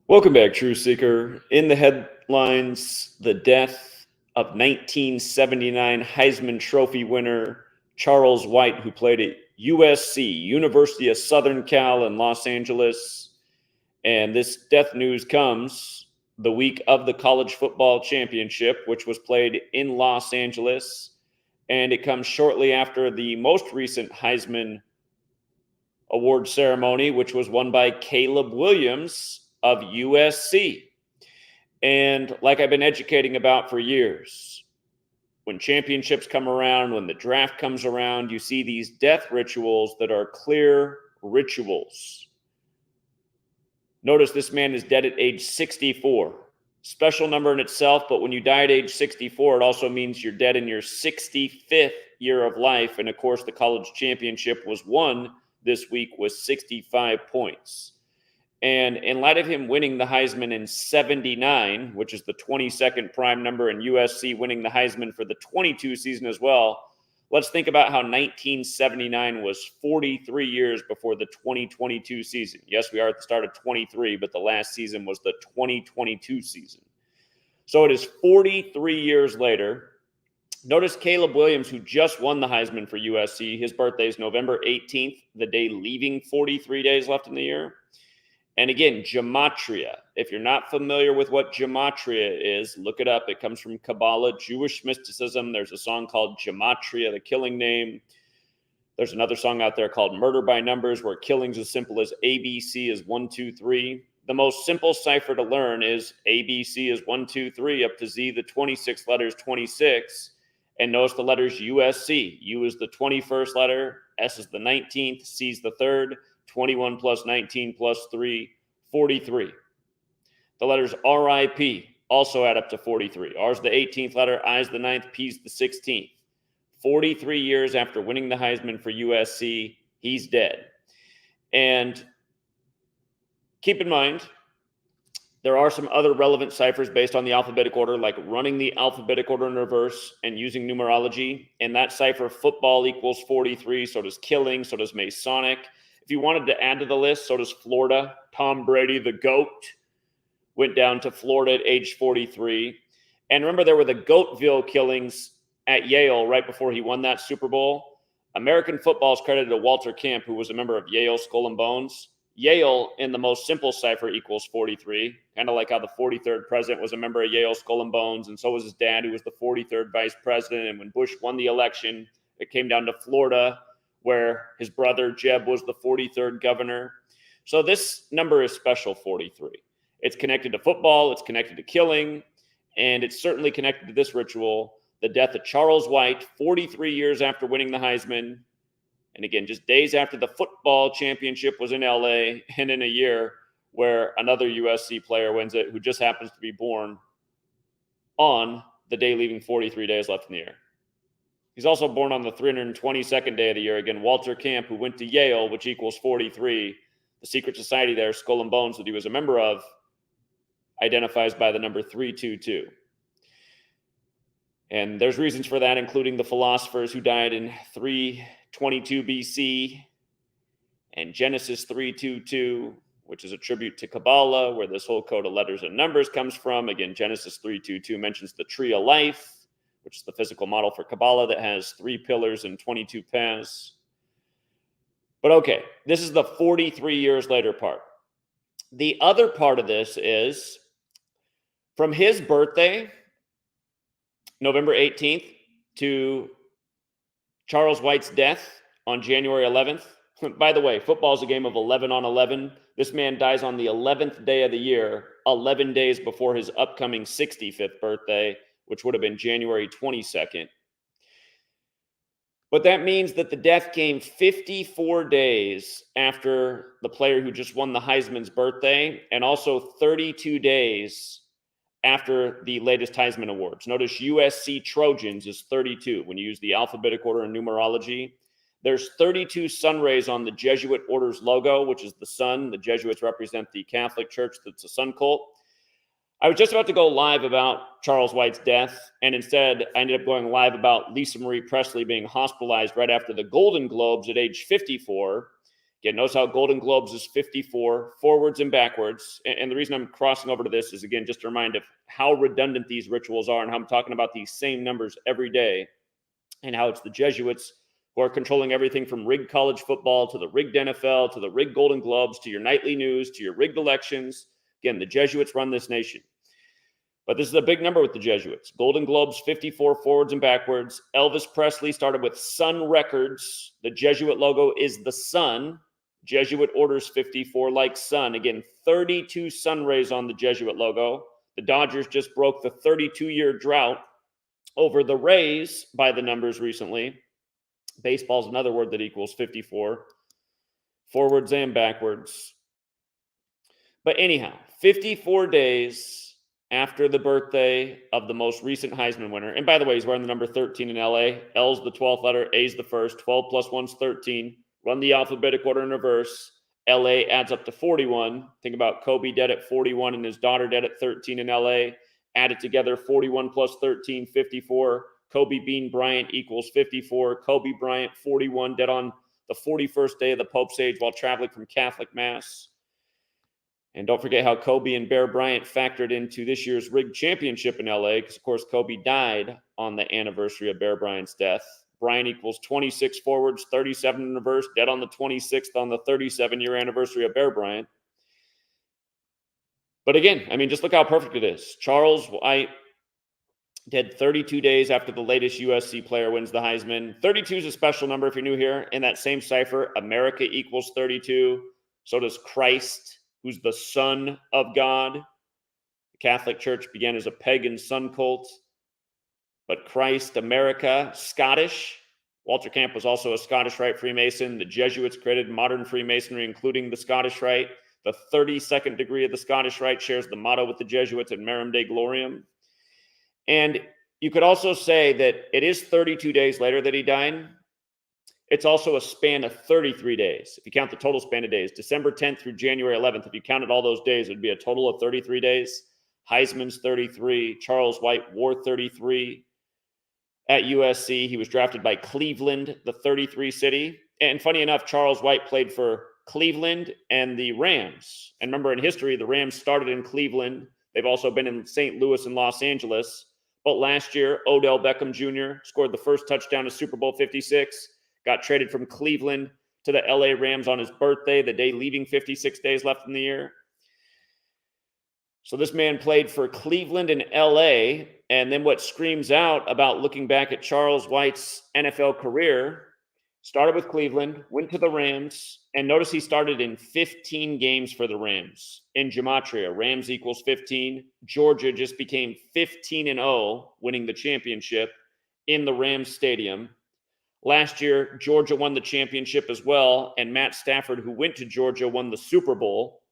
Welcome back, True Seeker. In the headlines, the death of 1979 Heisman Trophy winner Charles White, who played at USC, University of Southern Cal in Los Angeles. And this death news comes the week of the college football championship, which was played in Los Angeles. And it comes shortly after the most recent Heisman Award ceremony, which was won by Caleb Williams of USC. And like I've been educating about for years, when championships come around, when the draft comes around, you see these death rituals that are clear rituals. Notice this man is dead at age 64. Special number in itself, but when you die at age 64, it also means you're dead in your 65th year of life. And of course, the college championship was won this week with 65 points. And in light of him winning the Heisman in 79, which is the 22nd prime number, and USC winning the Heisman for the 22 season as well, let's think about how 1979 was 43 years before the 2022 season. Yes, we are at the start of 23, but the last season was the 2022 season. So it is 43 years later. Notice Caleb Williams, who just won the Heisman for USC, his birthday is November 18th, the day leaving 43 days left in the year. And again, gematria. If you're not familiar with what gematria is, look it up. It comes from Kabbalah, Jewish mysticism. There's a song called Gematria, the killing name. There's another song out there called Murder by Numbers, where killing's as simple as ABC is 1, 2, 3. The most simple cipher to learn is ABC is 1, 2, 3, up to Z, the 26 letters, 26. And notice the letters USC. U is the 21st letter, S is the 19th, C is the 3rd, 21 plus 19 plus 3, 43. The letters RIP also add up to 43. R is the 18th letter, I is the 9th, P is the 16th. 43 years after winning the Heisman for USC, he's dead. And keep in mind, there are some other relevant ciphers based on the alphabetic order, like running the alphabetic order in reverse and using numerology. And that cipher, football equals 43, so does killing, so does Masonic. If you wanted to add to the list, so does Florida. Tom Brady, the GOAT, went down to Florida at age 43. And remember, there were the Goatville killings at Yale right before he won that Super Bowl. American football is credited to Walter Camp, who was a member of Yale Skull and Bones. Yale, in the most simple cipher, equals 43, kind of like how the 43rd president was a member of Yale Skull and Bones, and so was his dad, who was the 43rd vice president. And when Bush won the election, it came down to Florida, where his brother Jeb was the 43rd governor. So this number is special, 43. It's connected to football, it's connected to killing, and it's certainly connected to this ritual, the death of Charles White, 43 years after winning the Heisman. And again, just days after the football championship was in LA, and in a year where another USC player wins it, who just happens to be born on the day leaving 43 days left in the year. He's also born on the 322nd day of the year. Again, Walter Camp, who went to Yale, which equals 43. The secret society there, Skull and Bones, that he was a member of, identifies by the number 322. And there's reasons for that, including the philosophers who died in 322 BC and Genesis 322, which is a tribute to Kabbalah, where this whole code of letters and numbers comes from. Again, Genesis 322 mentions the tree of life, which is the physical model for Kabbalah that has 3 pillars and 22 paths. But okay, this is the 43 years later part. The other part of this is from his birthday, November 18th, to Charles White's death on January 11th. By the way, football is a game of 11 on 11. This man dies on the 11th day of the year, 11 days before his upcoming 65th birthday, which would have been January 22nd. But that means that the death came 54 days after the player who just won the Heisman's birthday, and also 32 days after the latest Heisman Awards. Notice USC Trojans is 32 when you use the alphabetic order and numerology. There's 32 sun rays on the Jesuit order's logo, which is the sun. The Jesuits represent the Catholic Church that's a sun cult. I was just about to go live about Charles White's death, and instead I ended up going live about Lisa Marie Presley being hospitalized right after the Golden Globes at age 54. Again, notice how Golden Globes is 54, forwards and backwards. And the reason I'm crossing over to this is, again, just a reminder of how redundant these rituals are and how I'm talking about these same numbers every day, and how it's the Jesuits who are controlling everything from rigged college football to the rigged NFL to the rigged Golden Globes to your nightly news to your rigged elections. Again, the Jesuits run this nation. But this is a big number with the Jesuits. Golden Globes, 54 forwards and backwards. Elvis Presley started with Sun Records. The Jesuit logo is the sun. Jesuit orders 54 like sun. Again, 32 sun rays on the Jesuit logo. The Dodgers just broke the 32-year drought over the Rays by the numbers recently. Baseball is another word that equals 54. Forwards and backwards. But anyhow, 54 days after the birthday of the most recent Heisman winner. And by the way, he's wearing the number 13 in LA. L's the 12th letter, A's the first. 12 plus 1's 13. Run the alphabetic order in reverse. LA adds up to 41. Think about Kobe dead at 41 and his daughter dead at 13 in LA. Add it together, 41 plus 13, 54. Kobe Bean Bryant equals 54. Kobe Bryant, 41, dead on the 41st day of the Pope's age while traveling from Catholic Mass. And don't forget how Kobe and Bear Bryant factored into this year's rigged championship in LA, because, of course, Kobe died on the anniversary of Bear Bryant's death. Bryant equals 26 forwards, 37 in reverse, dead on the 26th on the 37-year anniversary of Bear Bryant. But again, I mean, just look how perfect it is. Charles White dead 32 days after the latest USC player wins the Heisman. 32 is a special number if you're new here. In that same cipher, America equals 32. So does Christ, who's the Son of God. The Catholic Church began as a pagan sun cult. But Christ, America, Scottish. Walter Camp was also a Scottish Rite Freemason. The Jesuits created modern Freemasonry, including the Scottish Rite. The 32nd degree of the Scottish Rite shares the motto with the Jesuits at Marum Dei Gloriam. And you could also say that it is 32 days later that he died. It's also a span of 33 days. If you count the total span of days, December 10th through January 11th, if you counted all those days, it would be a total of 33 days. Heisman's 33. Charles White wore 33 at USC. He was drafted by Cleveland, the 33 city. And funny enough, Charles White played for Cleveland and the Rams. And remember, in history, the Rams started in Cleveland. They've also been in St. Louis and Los Angeles. But last year, Odell Beckham Jr. scored the first touchdown of Super Bowl 56, got traded from Cleveland to the LA Rams on his birthday, the day leaving 56 days left in the year. So this man played for Cleveland and LA. And then what screams out about looking back at Charles White's NFL career, started with Cleveland, went to the Rams, and notice he started in 15 games for the Rams. In Gematria, Rams equals 15. Georgia just became 15-0, winning the championship in the Rams Stadium. Last year, Georgia won the championship as well, and Matt Stafford, who went to Georgia, won the Super Bowl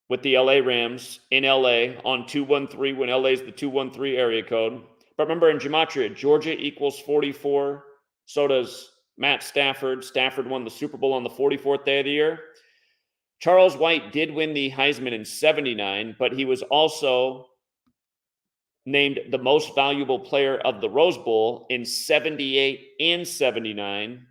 with the LA Rams in LA on 213 when LA is the 213 area code. But remember, in Gematria, Georgia equals 44. So does Matt Stafford. Stafford won the Super Bowl on the 44th day of the year. Charles White did win the Heisman in 79, but he was also named the most valuable player of the Rose Bowl in 78 and 79.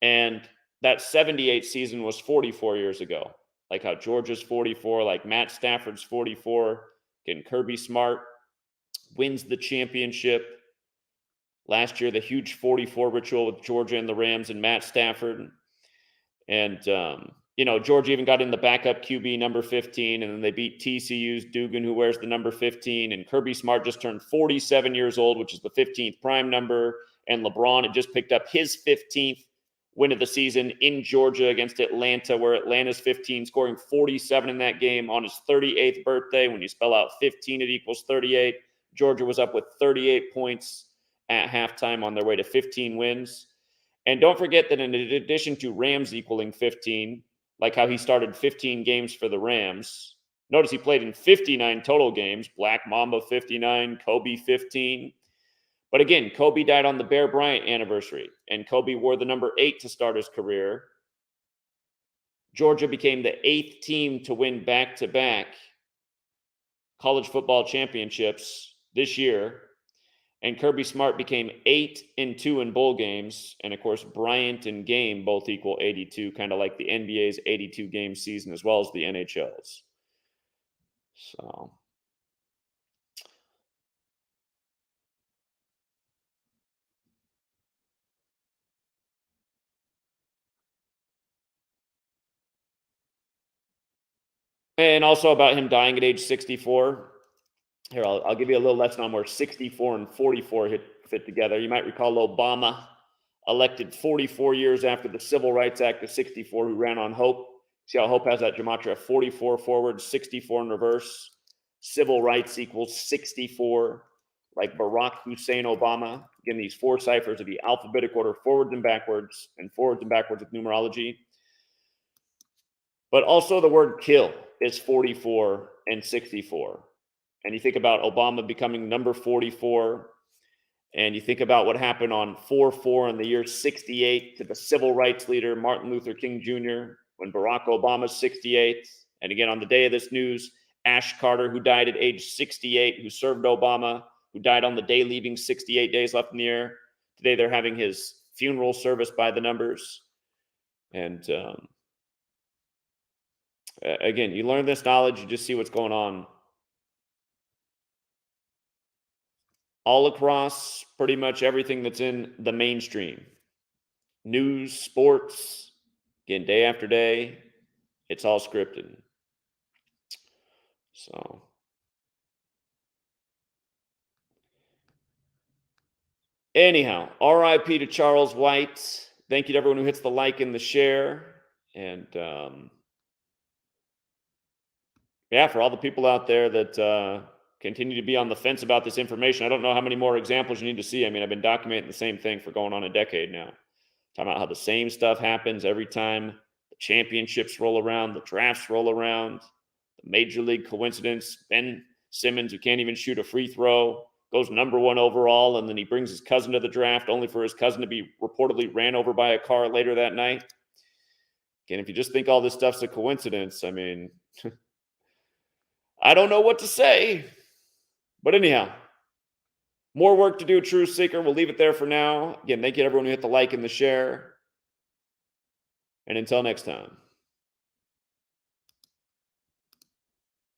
And that 78 season was 44 years ago. Like how Georgia's 44, like Matt Stafford's 44. Again, Kirby Smart wins the championship. Last year, the huge 44 ritual with Georgia and the Rams and Matt Stafford. And, Georgia even got in the backup QB number 15, and then they beat TCU's Dugan, who wears the number 15. And Kirby Smart just turned 47 years old, which is the 15th prime number. And LeBron had just picked up his 15th win of the season in Georgia against Atlanta, where Atlanta's 15, scoring 47 in that game on his 38th birthday. When you spell out 15, it equals 38. Georgia was up with 38 points at halftime on their way to 15 wins. And don't forget that in addition to Rams equaling 15, like how he started 15 games for the Rams, notice he played in 59 total games. Black Mamba 59, Kobe 15. But again, Kobe died on the Bear Bryant anniversary, and Kobe wore the number 8 to start his career. Georgia became the 8th team to win back-to-back college football championships this year. And Kirby Smart became 8-2 in bowl games. And of course, Bryant and Game both equal 82, kind of like the NBA's 82 game season as well as the NHL's. So, and also about him dying at age 64. Here, I'll give you a little lesson on where 64 and 44 fit together. You might recall Obama, elected 44 years after the Civil Rights Act of 64, who ran on hope. See how hope has that gematria 44 forward, 64 in reverse. Civil rights equals 64, like Barack Hussein Obama. Again, these four ciphers of the alphabetic order, forwards and backwards with numerology. But also the word kill is 44 and 64. And you think about Obama becoming number 44, and you think about what happened on 4/4 in the year 68 to the civil rights leader, Martin Luther King Jr., when Barack Obama's 68. And again, on the day of this news, Ash Carter, who died at age 68, who served Obama, who died on the day leaving 68 days left in the year. Today, they're having his funeral service by the numbers. And again, you learn this knowledge, you just see what's going on all across pretty much everything that's in the mainstream. News, sports, again, day after day, it's all scripted. So, anyhow, RIP to Charles White. Thank you to everyone who hits the like and the share. And yeah, for all the people out there that continue to be on the fence about this information, I don't know how many more examples you need to see. I mean, I've been documenting the same thing for going on a decade now. Talking about how the same stuff happens every time the championships roll around, the drafts roll around, the major league coincidence. Ben Simmons, who can't even shoot a free throw, goes number 1 overall, and then he brings his cousin to the draft, only for his cousin to be reportedly ran over by a car later that night. Again, if you just think all this stuff's a coincidence, I mean, I don't know what to say. But anyhow, more work to do, True Seeker. We'll leave it there for now. Again, thank you to everyone who hit the like and the share. And until next time.